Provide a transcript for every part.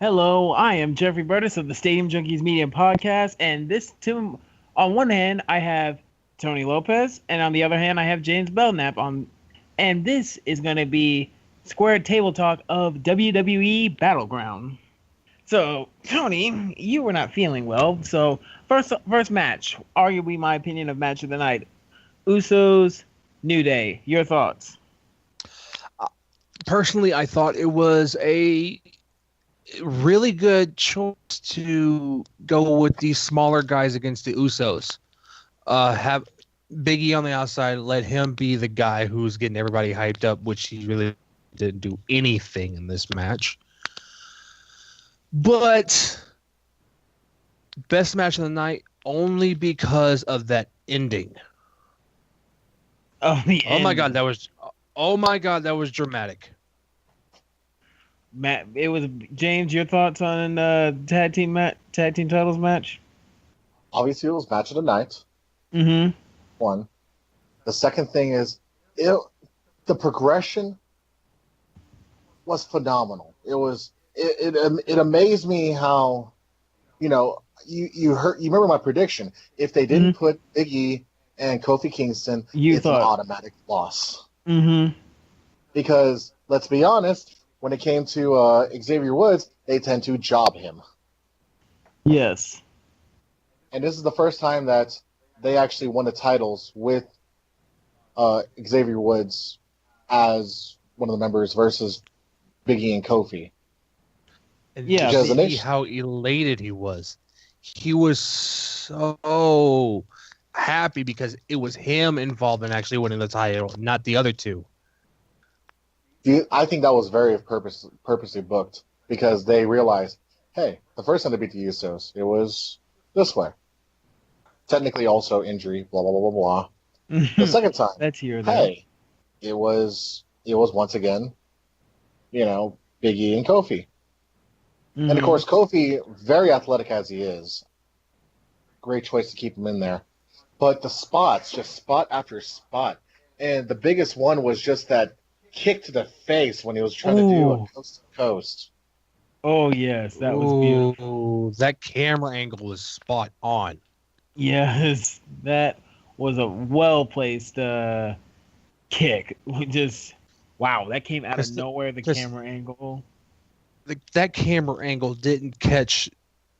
Hello, I am Jeffrey Burtis of the Stadium Junkies Media Podcast, and on one hand, I have Tony Lopez, and on the other hand, I have James Belknap and this is going to be Square Table Talk of WWE Battleground. So, Tony, you were not feeling well, so first match, arguably my opinion of match of the night, Usos, New Day. Your thoughts? Personally, I thought it was a really good choice to go with these smaller guys against the Usos. Have Big E on the outside, let him be the guy who's getting everybody hyped up, which he really didn't do anything in this match. But best match of the night only because of that ending. Oh my god, that was dramatic. Matt, it was James. Your thoughts on tag team titles match? Obviously, it was match of the night. Mm-hmm. One. The second thing is, the progression was phenomenal. It amazed me how, you remember my prediction. If they didn't put Big E and Kofi Kingston, it's an automatic loss. Mm-hmm. Because let's be honest. When it came to Xavier Woods, they tend to job him. Yes. And this is the first time that they actually won the titles with Xavier Woods as one of the members versus Big E and Kofi. And see how elated he was. He was so happy because it was him involved in actually winning the title, not the other two. I think that was very purposely booked because they realized, hey, the first time they beat the Usos, it was this way. Technically, also injury, blah blah blah blah blah. The second time, hey, it was once again, Big E and Kofi, and of course Kofi, very athletic as he is, great choice to keep him in there. But the spots, just spot after spot, and the biggest one was just that kick to the face when he was trying to do a coast to coast. Oh yes, that was beautiful. That camera angle was spot on. Yes, that was a well placed kick. Just wow, that came out of nowhere. The camera angle. That camera angle didn't catch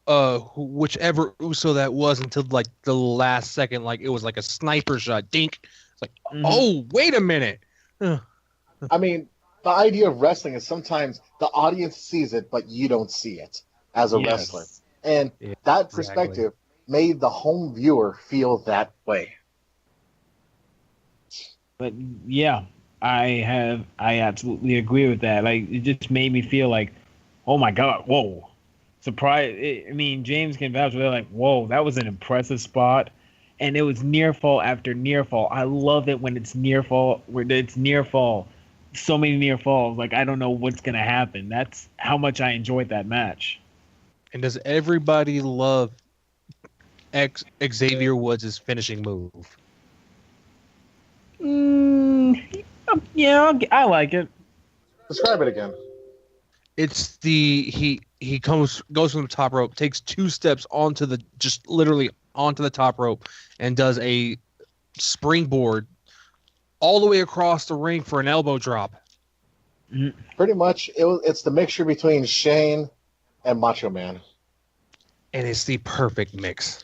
whichever Uso that was until like the last second. Like it was like a sniper shot. Dink. It's like, oh wait a minute. I mean, the idea of wrestling is sometimes the audience sees it, but you don't see it as a wrestler. And that perspective made the home viewer feel that way. But yeah, I absolutely agree with that. Like, it just made me feel like, oh my God, whoa. Surprise. I mean, James can vouch. They're like, whoa, that was an impressive spot. And it was near fall after near fall. I love it when it's near fall, where it's near fall. So many near falls. Like, I don't know what's going to happen. That's how much I enjoyed that match. And does everybody love Xavier Woods' finishing move? Yeah, I like it. Describe it again. It's he goes from the top rope, takes 2 steps literally onto the top rope, and does a springboard all the way across the ring for an elbow drop. Pretty much, it's the mixture between Shane and Macho Man. And it's the perfect mix.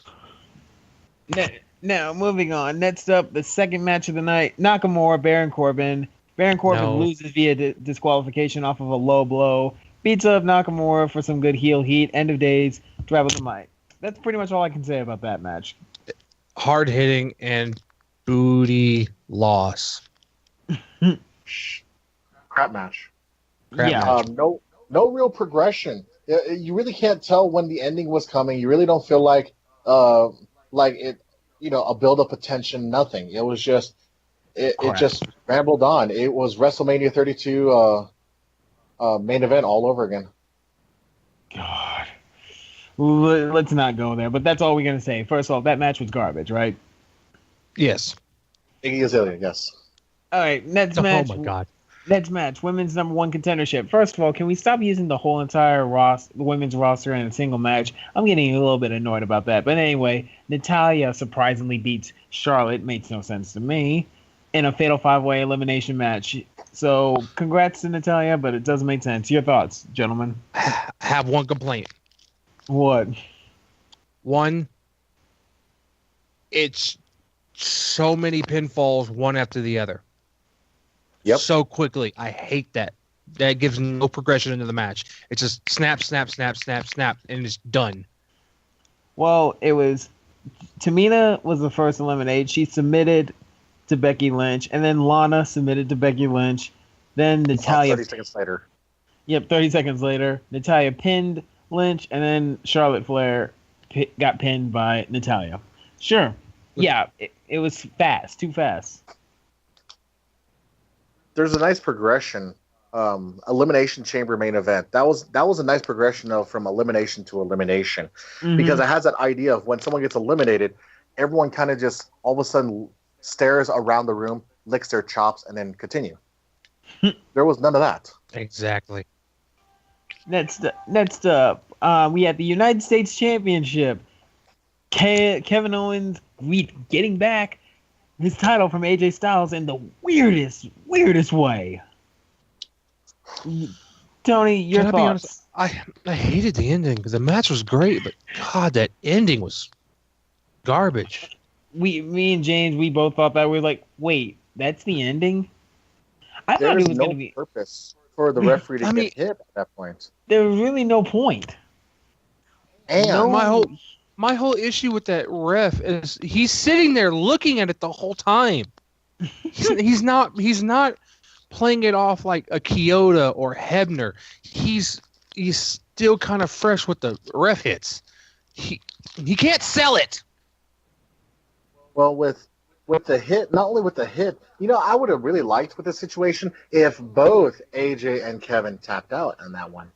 Now, moving on. Next up, the second match of the night, Nakamura, Baron Corbin. Baron Corbin loses via disqualification off of a low blow. Beats up Nakamura for some good heel heat. End of days. Drive with the mic. That's pretty much all I can say about that match. Hard hitting and booty loss. Crap match. Match. No real progression. You really can't tell when the ending was coming. You really don't feel like it, a build up of tension. Nothing. It was just it just rambled on. It was WrestleMania 32 main event all over again. God. Let's not go there, but that's all we're going to say. First of all, that match was garbage, right? Yes. Iggy Azalea, yes. All right, next match. Oh, my God. Next match, women's number one contendership. First of all, can we stop using the whole entire women's roster in a single match? I'm getting a little bit annoyed about that. But anyway, Natalya surprisingly beats Charlotte. Makes no sense to me. In a fatal 5-way elimination match. So, congrats to Natalya, but it doesn't make sense. Your thoughts, gentlemen? I have one complaint. What? One, it's so many pinfalls one after the other. Yep. So quickly. I hate that. That gives no progression into the match. It's just snap, snap, snap, snap, snap, and it's done. Well, it was... Tamina was the first eliminated. She submitted to Becky Lynch, and then Lana submitted to Becky Lynch. Then Natalya... 30 seconds later. Yep, 30 seconds later. Natalya pinned Lynch, and then Charlotte Flair got pinned by Natalya. Sure. Yeah, it was fast. Too fast. There's a nice progression. Elimination Chamber main event. That was a nice progression though from elimination to elimination, because it has that idea of when someone gets eliminated, everyone kind of just all of a sudden stares around the room, licks their chops, and then continue. There was none of that. Exactly. Next up, we had the United States Championship. Kevin Owens getting back his title from AJ Styles in the weirdest way. Tony, your thoughts? Be honest? I hated the ending because the match was great, but God, that ending was garbage. Me and James, we both thought that. We were like, wait, that's the ending? I thought it was going to be purpose for the referee to get hit at that point. There was really no point. And my whole issue with that ref is he's sitting there looking at it the whole time. He's not playing it off like a Kyoto or Hebner. He's still kind of fresh with the ref hits. He can't sell it. Well, with the hit, not only with the hit, I would have really liked with this situation if both AJ and Kevin tapped out on that one.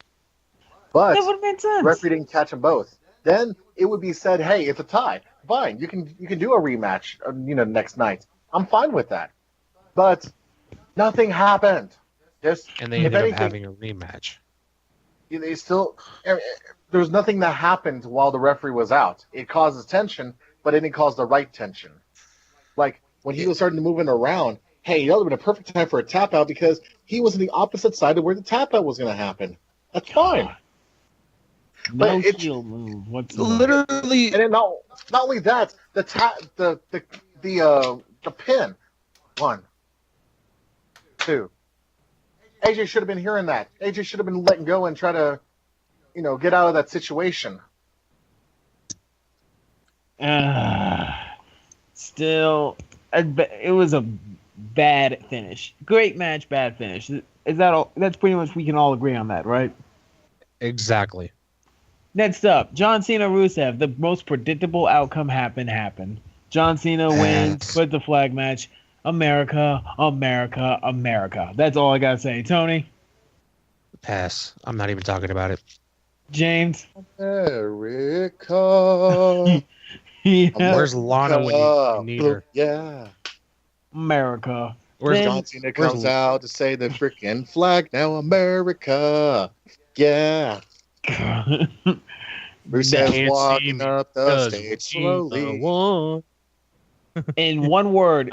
But that would have made sense. Referee didn't catch them both. Then it would be said, "Hey, it's a tie. Fine, you can do a rematch. Next night. I'm fine with that." But nothing happened. And they ended up having a rematch. They still there was nothing that happened while the referee was out. It causes tension, but it didn't cause the right tension. Like when he was starting to moving around, hey, that would have been a perfect time for a tap out because he was on the opposite side of where the tap out was going to happen. That's fine. No heel move whatsoever. Literally, and then not only that, the pin. 1, 2. AJ should have been hearing that. AJ should have been letting go and try to, get out of that situation. Still, it was a bad finish. Great match, bad finish. Is that all? That's pretty much we can all agree on that, right? Exactly. Next up, John Cena Rusev. The most predictable outcome happened. John Cena wins with the flag match. America, America, America. That's all I gotta say. Tony? Pass. I'm not even talking about it. James? America. Yeah. Where's Lana when you need her? Yeah. America. Where's John Cena comes out to say the freaking flag now, America. Yeah. Rusev's walking up the stage slowly. In one word,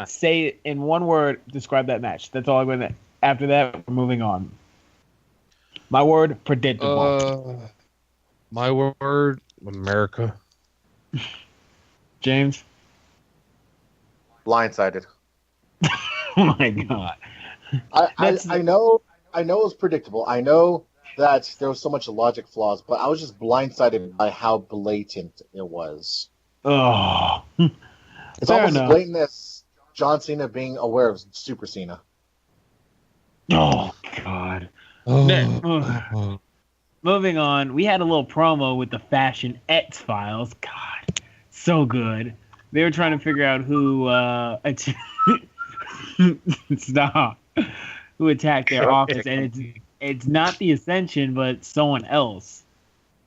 describe that match. That's all I'm going to. After that, we're moving on. My word, predictable. My word, America. James? Blindsided. Oh my God. I know it was predictable. I know that there was so much logic flaws, but I was just blindsided by how blatant it was. Oh. It's almost as blatant as John Cena being aware of Super Cena. Oh, God. Moving on, we had a little promo with the Fashion X-Files. God, so good. They were trying to figure out who who attacked their office, and it's not the Ascension, but someone else.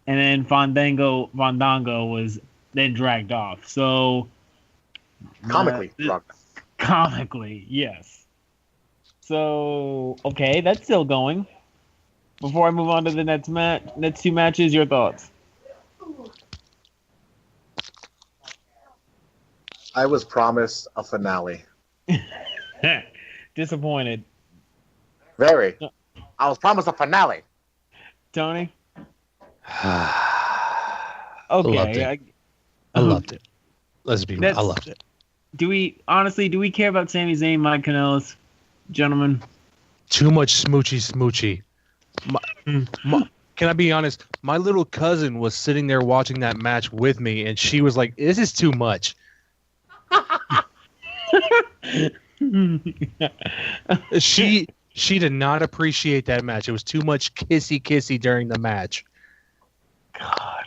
And then Fandango was then dragged off. So comically, comically, yes. So okay, that's still going. Before I move on to the next two matches, your thoughts? I was promised a finale. Disappointed. Very. I was promised a finale. Tony? Loved it. I loved it. Let's be real. I loved it. Do we care about Sami Zayn, Mike Kanellis, gentlemen? Too much smoochy. Can I be honest? My little cousin was sitting there watching that match with me, and she was like, "This is too much." She did not appreciate that match. It was too much kissy during the match. God.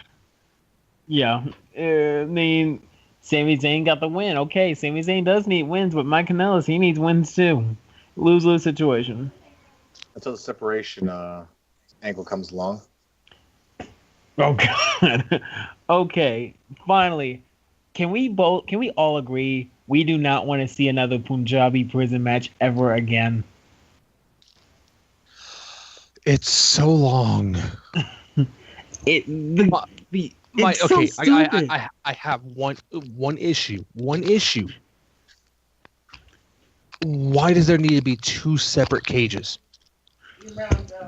Yeah. I mean, Sami Zayn got the win. Okay, Sami Zayn does need wins, but Mike Kanellis, he needs wins too. Lose-lose situation. Until the separation angle comes along. Oh God. Okay. Finally, can we all agree we do not want to see another Punjabi Prison match ever again? It's so long. I have one issue. Why does there need to be two separate cages?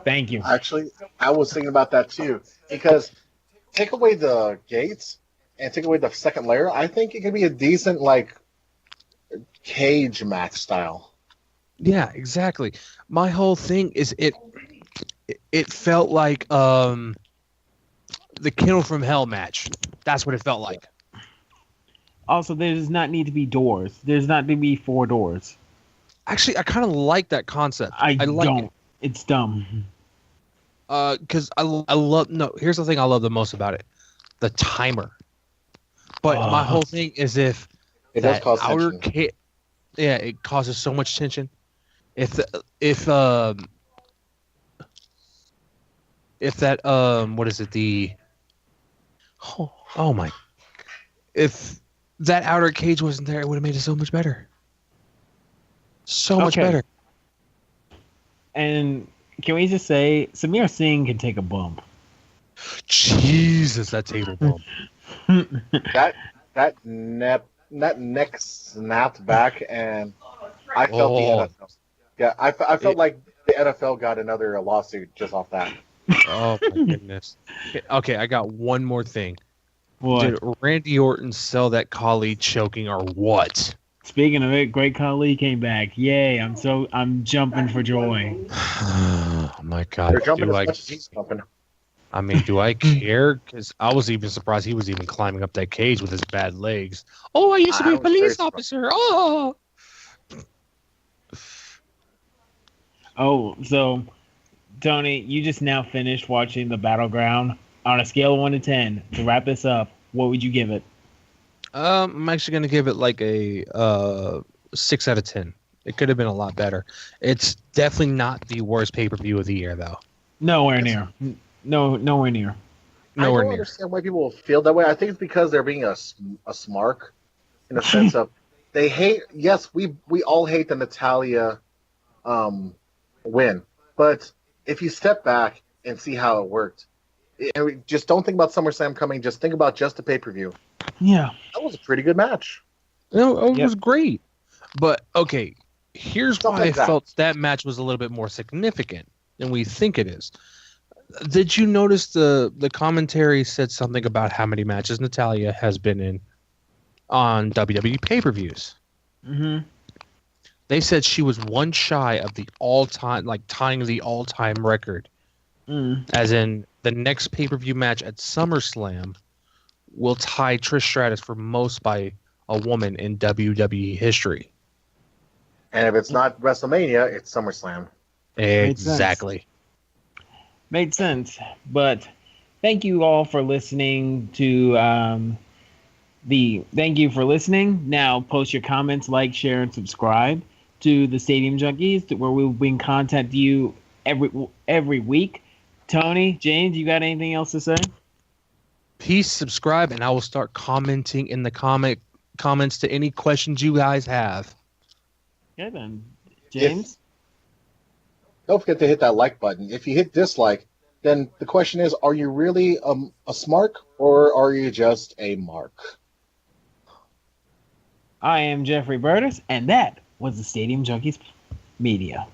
Thank you. Actually, I was thinking about that too. Because take away the gates and take away the second layer, I think it could be a decent cage match style. Yeah, exactly. My whole thing is it felt like the Kennel from Hell match. That's what it felt like. Also, there does not need to be doors. There's not to be 4 doors. Actually, I kind of like that concept. I like don't. It. It's dumb. Because I love. No, here's the thing I love the most about it: the timer. But my whole thing is if it does cause outer tension. it causes so much tension. If that what is it, the oh my, if that outer cage wasn't there, it would have made it so much better. So much better. And can we just say Samir Singh can take a bump? Jesus, that table bump. that neck snapped back, and I felt the NFL. Yeah, I felt like the NFL got another lawsuit just off that. Oh my goodness. Okay, I got one more thing. What? Did Randy Orton sell that Khali choking or what? Speaking of it, Great Khali came back. Yay! I'm jumping for joy. Oh my God! They're jumping as much as he's jumping. I mean, do I care? Because I was even surprised he was even climbing up that cage with his bad legs. Oh, I used to be a police officer. Oh. Oh, so Tony, you just now finished watching the Battleground. On a scale of 1 to 10, to wrap this up, what would you give it? I'm actually going to give it like a 6 out of 10. It could have been a lot better. It's definitely not the worst pay-per-view of the year, though. Nowhere near. Nowhere near. I don't understand why people feel that way. I think it's because they're being a smark, in a sense of they hate. Yes, we all hate the Natalya win, but if you step back and see how it worked, and just don't think about SummerSlam coming. Just think about just the pay-per-view. Yeah, that was a pretty good match. No, it was great. But okay, here's why I felt that match was a little bit more significant than we think it is. Did you notice the commentary said something about how many matches Natalya has been in on WWE pay-per-views? Mm-hmm. They said she was one shy of the all-time, like tying the all-time record. As in, the next pay-per-view match at SummerSlam will tie Trish Stratus for most by a woman in WWE history. And if it's not WrestleMania, it's SummerSlam. Exactly. Made sense. But thank you all for listening to thank you for listening. Now post your comments, like, share, and subscribe to the Stadium Junkies, where we'll bring content to you every week. Tony, James, you got anything else to say? Please subscribe, and I will start commenting in the comments to any questions you guys have. Okay, then. James? don't forget to hit that like button. If you hit dislike, then the question is, are you really a smark or are you just a mark? I am Jeffrey Burtis, and that was the Stadium Junkies Media.